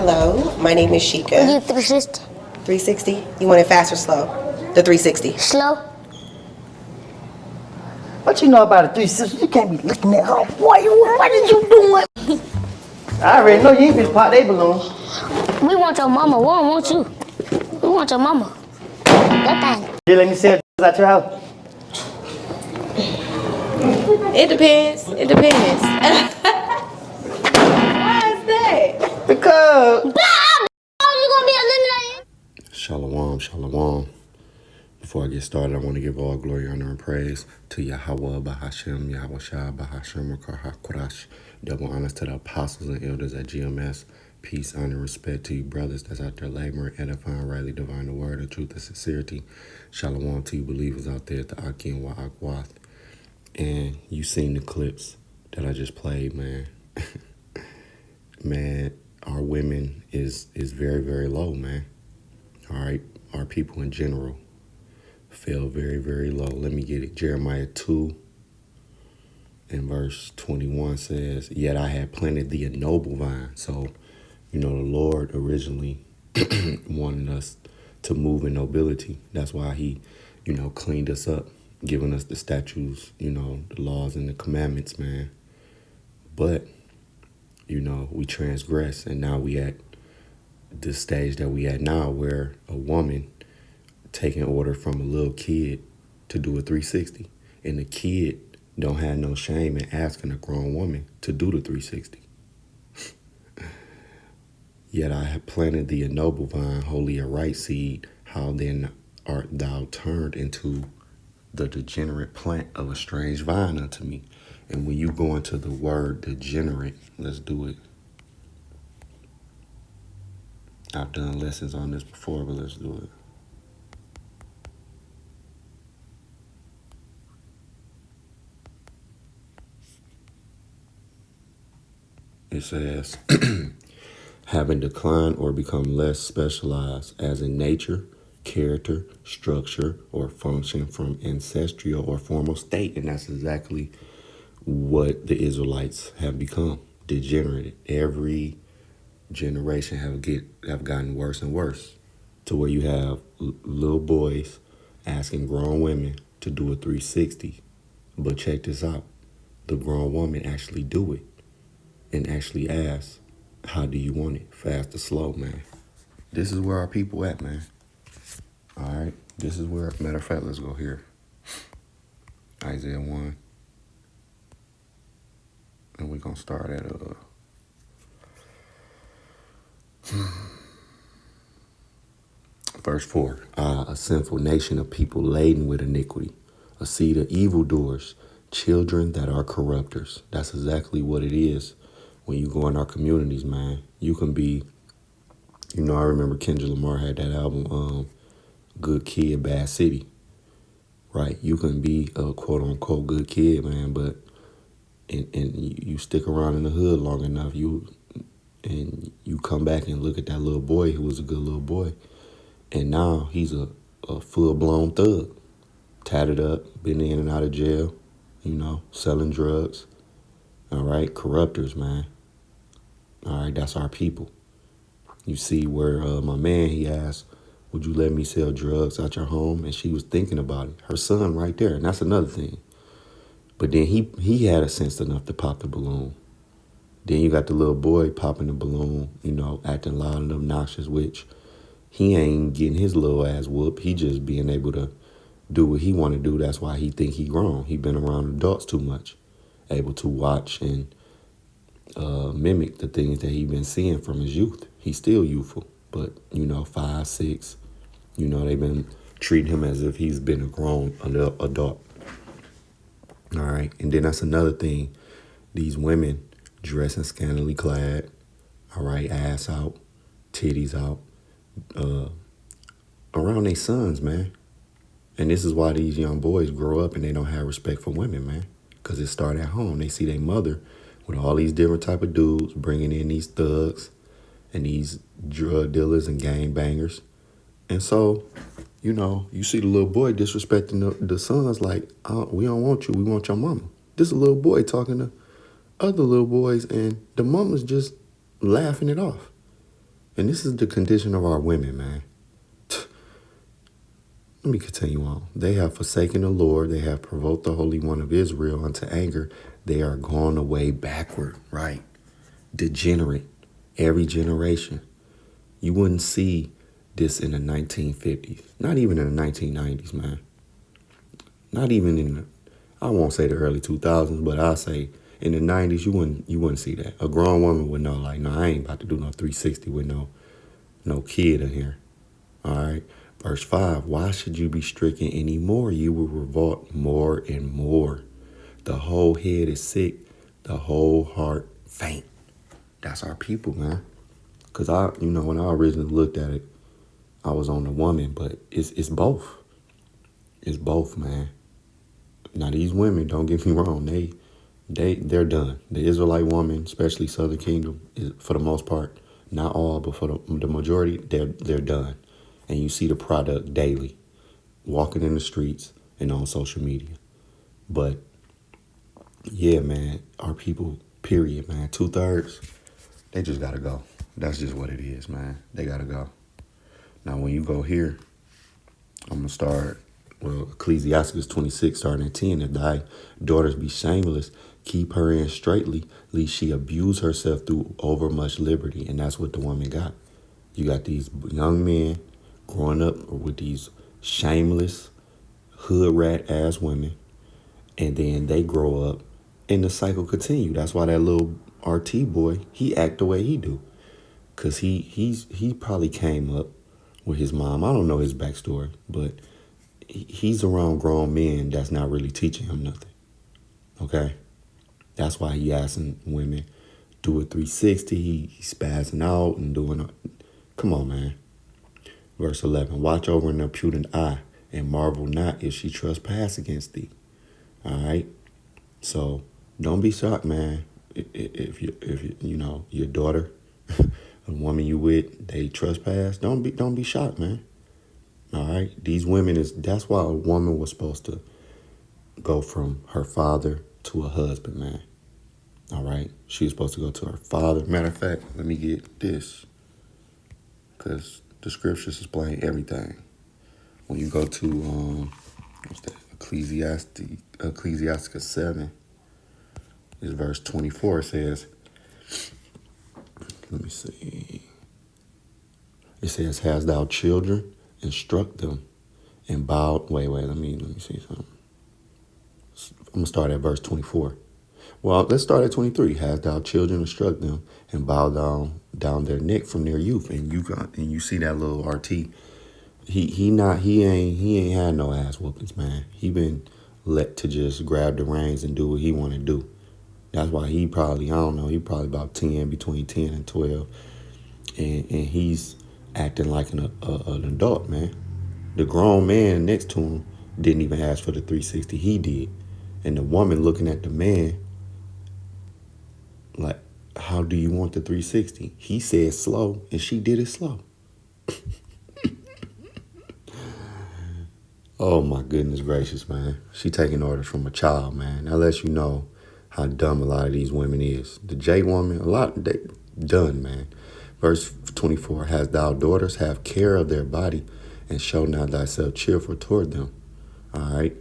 Hello, my name is Sheikah. You 360. 360? You want it fast or slow? The 360. Slow. What you know about a 360? You can't be looking at her. What is you doing? I already know you ain't finna pop they balloons. We want your mama. We don't want you. We want your mama. That thing. You let me sell out your house. It depends. It depends. Why is that? Because You gonna be eliminated. Shalom, shalom. Before I get started, I want to give all glory, honor, and praise to Yahweh, Bahashem, Yahweh Shah, Bahashem, Rakar HaKodash. Double honors to the apostles and elders at GMS. Peace, honor, and respect to you, brothers that's out there laboring, edifying, rightly divine the word of truth and sincerity. Shalom to you, believers out there at the Akin Wa Akwath. And you seen the clips that I just played, man. Man, our women is very, very low, man. All right, our people in general fell very, very low. Let me get it. Jeremiah 2 and verse 21 says, "Yet I had planted thee a noble vine." So, the Lord originally wanted us to move in nobility. That's why he, cleaned us up, giving us the statutes, the laws and the commandments, man. But, we transgress, and now we at the stage that we at now where a woman taking order from a little kid to do a 360, and the kid don't have no shame in asking a grown woman to do the 360. Yet I have planted thee a noble vine, wholly a right seed. How then art thou turned into the degenerate plant of a strange vine unto me? And when you go into the word degenerate, let's do it. I've done lessons on this before, but let's do it. It says, having declined or become less specialized as in nature, character, structure, or function from ancestral or formal state. And that's exactly what the Israelites have become, degenerated. Every generation have gotten worse and worse, to where you have little boys asking grown women to do a 360. But check this out. The grown woman actually do it and actually ask, how do you want it? Fast or slow, man? This is where our people at, man. All right. This is where, matter of fact, let's go here. Isaiah 1. And we're going to start at verse 4. A sinful nation of people laden with iniquity, a seed of evildoers, children that are corrupters. That's exactly what it is when you go in our communities, man. You can be, I remember Kendrick Lamar had that album, Good Kid, Bad City. Right? You can be a quote unquote good kid, man, but and you stick around in the hood long enough, you come back and look at that little boy who was a good little boy, and now he's a full-blown thug, tatted up, been in and out of jail, selling drugs. All right, corruptors, man. All right, that's our people. You see where my man, he asked, would you let me sell drugs out your home? And she was thinking about it. Her son right there, and that's another thing. But then he had a sense enough to pop the balloon. Then you got the little boy popping the balloon, acting loud and obnoxious, which he ain't getting his little ass whooped. He just being able to do what he want to do. That's why he think he grown. He been around adults too much, able to watch and mimic the things that he been seeing from his youth. He's still youthful, but 5, 6, they've been treating him as if he's been a grown adult. All right, and then that's another thing. These women dressing scantily clad, all right, ass out, titties out, around their sons, man. And this is why these young boys grow up and they don't have respect for women, man, because it started at home. They see their mother with all these different type of dudes bringing in these thugs and these drug dealers and gang bangers. And so, you see the little boy disrespecting the sons like, oh, we don't want you, we want your mama. This is a little boy talking to other little boys and the mama's just laughing it off. And this is the condition of our women, man. Let me continue on. They have forsaken the Lord. They have provoked the Holy One of Israel unto anger. They are gone away backward, right? Degenerate. Every generation. You wouldn't see this in the 1950s. Not even in the 1990s, man. Not even in the, I won't say the early 2000s, but I'll say in the 90s, you wouldn't see that. A grown woman would know, like, no, I ain't about to do no 360 with no kid in here. All right. Verse 5, why should you be stricken anymore? You will revolt more and more. The whole head is sick. The whole heart faint. That's our people, man. Because when I originally looked at it, I was on the woman, but it's both. It's both, man. Now, these women, don't get me wrong, they're done. The Israelite woman, especially Southern Kingdom, is, for the most part, not all, but for the majority, they're done. And you see the product daily, walking in the streets and on social media. But yeah, man, our people, period, man, 2/3, they just gotta go. That's just what it is, man. They gotta go. Now, when you go here, I'm gonna start. Well, Ecclesiastes 26, starting at 10. If thy daughters be shameless, keep her in straitly, lest she abuse herself through overmuch liberty. And that's what the woman got. You got these young men growing up with these shameless, hood rat ass women, and then they grow up and the cycle continue. That's why that little RT boy, he act the way he do. Cause he probably came up with his mom. I don't know his backstory, but he's around grown men that's not really teaching him nothing. Okay? That's why he asking women, do a 360, he's spazzing out and doing come on, man. Verse 11, watch over an impudent eye and marvel not if she trespass against thee. All right? So don't be shocked, man. If your daughter, a woman you with, they trespass, don't be shocked, man. All right? These women that's why a woman was supposed to go from her father to a husband, man. All right? She was supposed to go to her father. Matter of fact, let me get this. Because the scriptures explain everything. When you go to what's that? Ecclesiastes 7, is verse 24. It says, let me see. It says, "Hast thou children? Instruct them, and bow." Wait. Let me see something. I'm gonna start at verse 24. Well, let's start at 23. "Hast thou children? Instruct them, and bow down their neck from their youth." And you see that little RT. He ain't had no ass whoopings, man. He been let to just grab the reins and do what he want to do. That's why he probably, I don't know, he probably about 10, between 10 and 12. And he's acting like an adult, man. The grown man next to him didn't even ask for the 360. He did. And the woman looking at the man like, how do you want the 360? He said slow, and she did it slow. Oh, my goodness gracious, man. She taking orders from a child, man. That lets you know how dumb a lot of these women is. The J woman, a lot, they done, man. Verse 24, "Hast thou daughters, have care of their body, and show not thyself cheerful toward them." All right.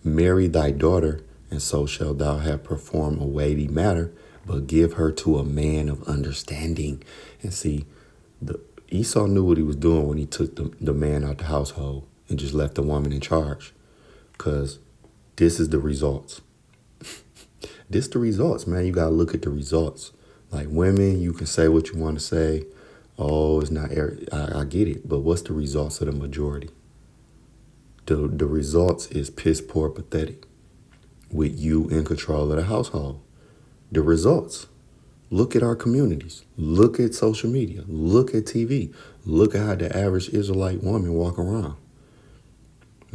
"Marry thy daughter, and so shalt thou have performed a weighty matter, but give her to a man of understanding." And see, Esau knew what he was doing when he took the man out the household and just left the woman in charge. Because this is the results. This the results, man. You got to look at the results. Like women, you can say what you want to say. Oh, it's not, I get it. But what's the results of the majority? The results is piss poor pathetic with you in control of the household. The results. Look at our communities. Look at social media. Look at TV. Look at how the average Israelite woman walk around.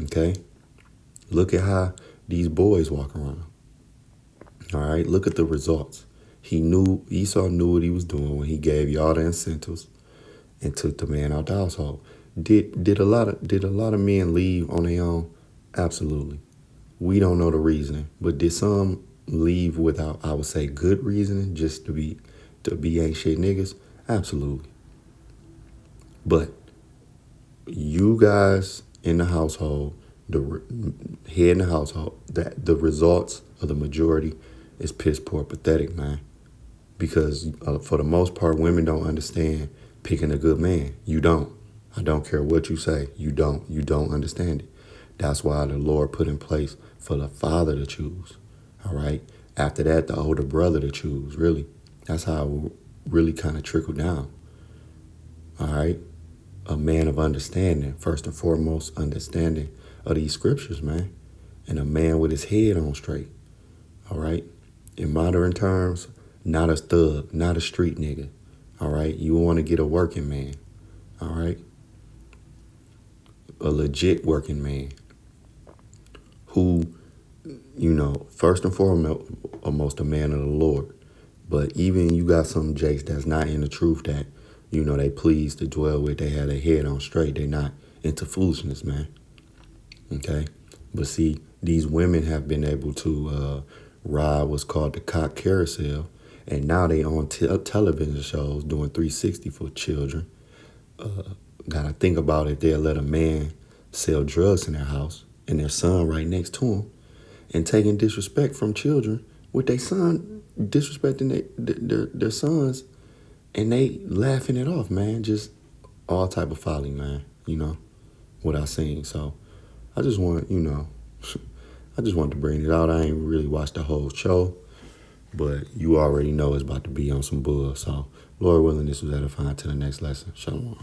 Okay? Look at how these boys walk around. All right? Look at the results. Esau knew what he was doing when he gave y'all the incentives and took the man out the household. Did a lot of men leave on their own? Absolutely. We don't know the reasoning, but did some leave without, I would say, good reasoning, just to be ain't shit niggas? Absolutely. But you guys in the household, head in the household, that the results of the majority is piss poor pathetic, man. Because for the most part, women don't understand picking a good man. You don't. I don't care what you say. You don't understand it. That's why the Lord put in place for the father to choose. All right. After that, the older brother to choose. Really, that's how it really kind of trickled down. All right. A man of understanding, first and foremost, understanding of these scriptures, man. And a man with his head on straight. All right. In modern terms, not a thug, not a street nigga. All right. You want to get a working man. All right. A legit working man who, first and foremost, a man of the Lord. But even you got some jakes that's not in the truth that, they please to dwell with. They have their head on straight. They not into foolishness, man. Okay? But see, these women have been able to ride what's called the cock carousel. And now they on television shows doing 360 for children. Gotta think about it. They'll let a man sell drugs in their house and their son right next to him and taking disrespect from children with their son disrespecting their sons, and they laughing it off, man. Just all type of folly, man. What I seen. So I just want, I just wanted to bring it out. I ain't really watched the whole show, but you already know it's about to be on some bull. So Lord willing, this was edifying to the next lesson. Shalom.